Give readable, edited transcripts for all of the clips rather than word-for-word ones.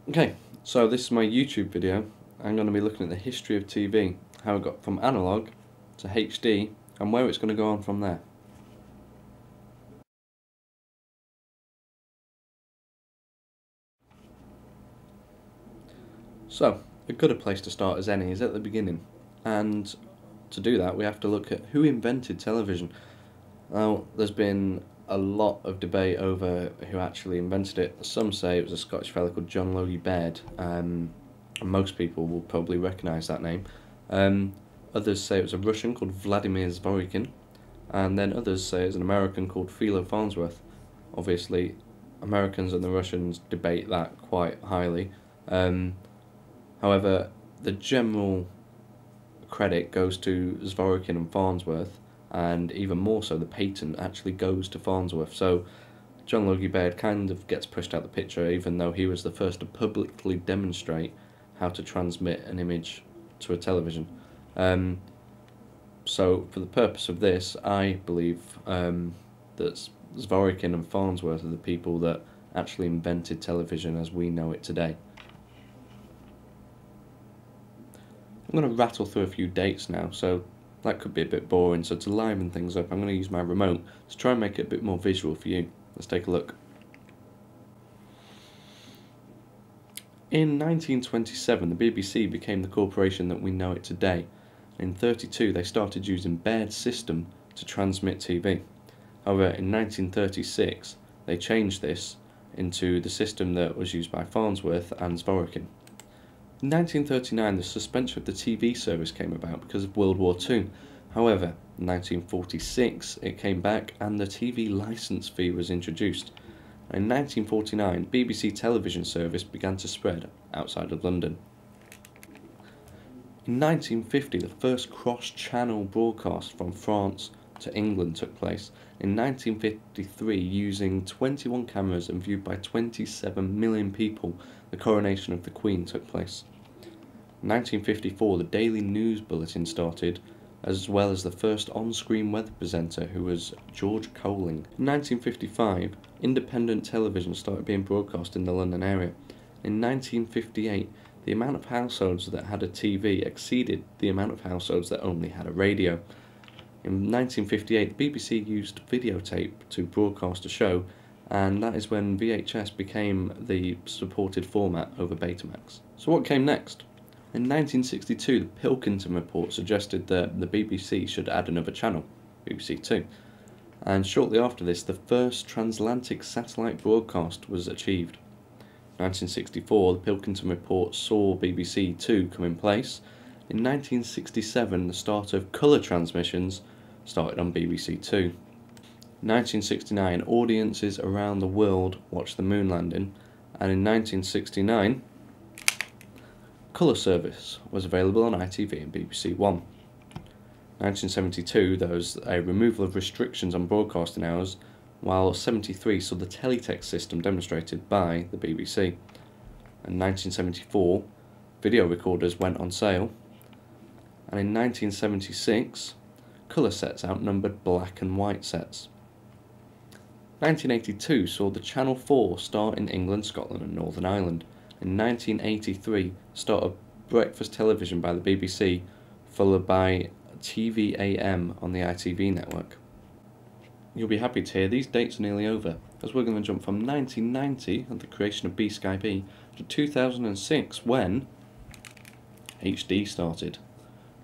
Okay, so this is my YouTube video. I'm going to be looking at the history of TV, how it got from analog to HD, and where it's going to go on from there. So, a good place to start as any is at the beginning, and to do that we have to look at who invented television. Now, there's been a lot of debate over who actually invented it. Some say it was a Scottish fellow called John Logie Baird, and most people will probably recognise that name. Others say it was a Russian called Vladimir Zworykin, and then others say it's an American called Philo Farnsworth. Obviously, Americans and the Russians debate that quite highly. However, the general credit goes to Zworykin and Farnsworth, and even more so, the patent actually goes to Farnsworth. So John Logie Baird kind of gets pushed out the picture, even though he was the first to publicly demonstrate how to transmit an image to a television. So for the purpose of this, I believe that Zworykin and Farnsworth are the people that actually invented television as we know it today. I'm going to rattle through a few dates now, so that could be a bit boring. So to liven things up, I'm going to use my remote to try and make it a bit more visual for you. Let's take a look. In 1927, the BBC became the corporation that we know it today. In 1932, they started using Baird's system to transmit TV. However, in 1936, they changed this into the system that was used by Farnsworth and Zworykin. In 1939, the suspension of the TV service came about because of World War II. However, in 1946, it came back and the TV licence fee was introduced. In 1949, BBC television service began to spread outside of London. In 1950, the first cross-channel broadcast from France to England took place. In 1953, using 21 cameras and viewed by 27 million people, the coronation of the Queen took place. In 1954, the Daily News Bulletin started, as well as the first on-screen weather presenter, who was George Coling. In 1955, independent television started being broadcast in the London area. In 1958, the amount of households that had a TV exceeded the amount of households that only had a radio. In 1958, the BBC used videotape to broadcast a show, and that is when VHS became the supported format over Betamax. So what came next? In 1962, the Pilkington Report suggested that the BBC should add another channel, BBC Two, and shortly after this, the first transatlantic satellite broadcast was achieved. In 1964, the Pilkington Report saw BBC Two come in place. In 1967, the start of colour transmissions started on BBC Two. In 1969, audiences around the world watched the moon landing, and in 1969, colour service was available on ITV and BBC One. In 1972, there was a removal of restrictions on broadcasting hours, while 1973 saw the teletext system demonstrated by the BBC. In 1974, video recorders went on sale, and in 1976, colour sets outnumbered black and white sets. 1982 saw the Channel 4 start in England, Scotland and Northern Ireland. In 1983, start of breakfast television by the BBC, followed by TV-AM on the ITV network. You'll be happy to hear these dates are nearly over, as we're going to jump from 1990 and the creation of B-Sky-B to 2006 when HD started.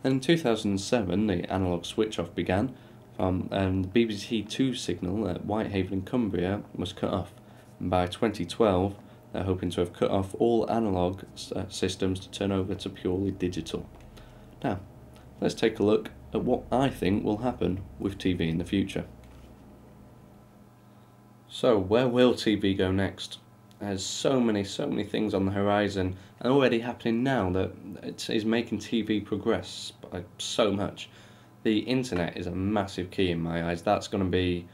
Then in 2007 the analogue switch-off began, and the BBC Two signal at Whitehaven in Cumbria was cut off, and by 2012 they're hoping to have cut off all analogue systems to turn over to purely digital. Now, let's take a look at what I think will happen with TV in the future. So, where will TV go next? There's so many things on the horizon and already happening now that it is making TV progress by so much. The internet is a massive key in my eyes. That's going to be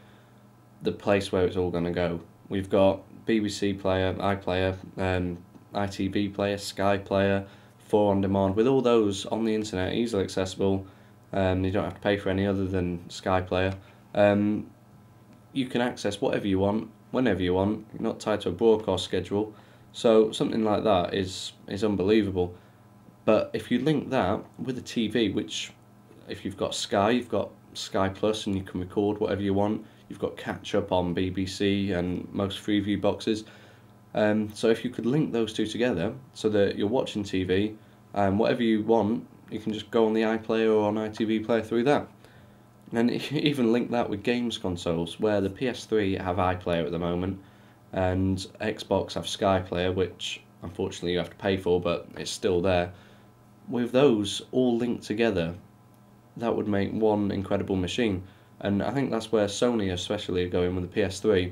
the place where it's all going to go. We've got BBC Player, iPlayer, ITV Player, Sky Player, 4 on demand. With all those on the internet, easily accessible, you don't have to pay for any other than Sky Player. You can access whatever you want, whenever you want. You're not tied to a broadcast schedule. So something like that is unbelievable. But if you link that with a TV, which if you've got Sky, you've got Sky Plus and you can record whatever you want. You've got catch up on BBC and most Freeview boxes. So if you could link those two together so that you're watching TV and whatever you want, you can just go on the iPlayer or on ITV Player through that. And even link that with games consoles, where the PS3 have iPlayer at the moment and Xbox have Sky Player, which unfortunately you have to pay for, but it's still there. With those all linked together, that would make one incredible machine. And I think that's where Sony especially are going with the PS3,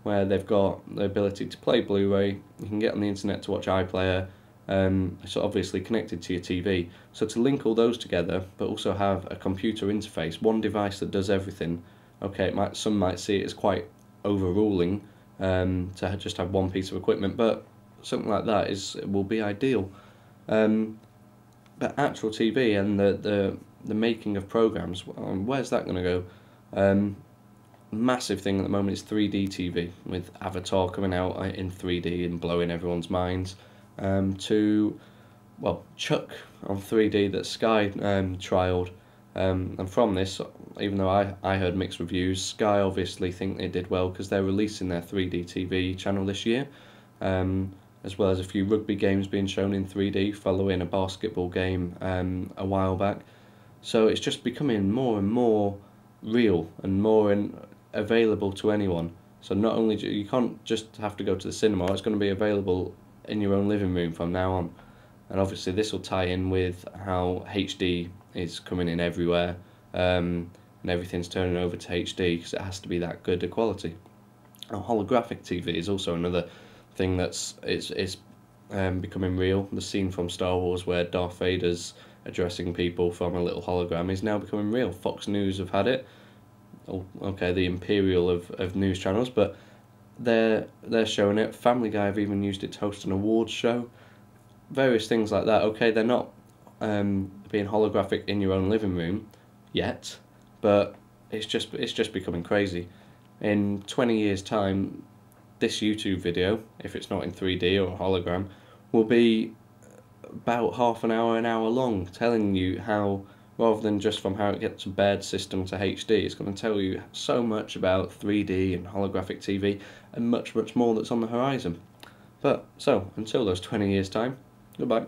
where they've got the ability to play Blu-ray, you can get on the internet to watch iPlayer, it's obviously connected to your TV. So to link all those together, but also have a computer interface, one device that does everything. Okay, some might see it as quite overruling to just have one piece of equipment, but something like that will be ideal. But actual TV and the making of programs, where's that going to go? Massive thing at the moment is 3D TV, with Avatar coming out in 3D and blowing everyone's minds. To, well, Chuck on 3D that Sky trialled. And from this, even though I heard mixed reviews, Sky obviously think it did well because they're releasing their 3D TV channel this year. As well as a few rugby games being shown in 3D following a basketball game a while back. So it's just becoming more and more real and more available to anyone. So not only you can't just have to go to the cinema, it's going to be available in your own living room from now on. And obviously this will tie in with how HD is coming in everywhere, and everything's turning over to HD because it has to be that good a quality. Now, holographic TV is also another thing that's becoming real. The scene from Star Wars where Darth Vader's addressing people from a little hologram is now becoming real. Fox News have had it. Oh, okay, the Imperial of news channels, but they're showing it. Family Guy have even used it to host an awards show. Various things like that. Okay, they're not being holographic in your own living room yet, but it's just becoming crazy. In 20 years' time, this YouTube video, if it's not in 3D or a hologram, will be about half an hour long, telling you how, rather than just from how it gets a bad system to HD, it's going to tell you so much about 3D and holographic TV and much more that's on the horizon. But, so, until those 20 years' time, goodbye.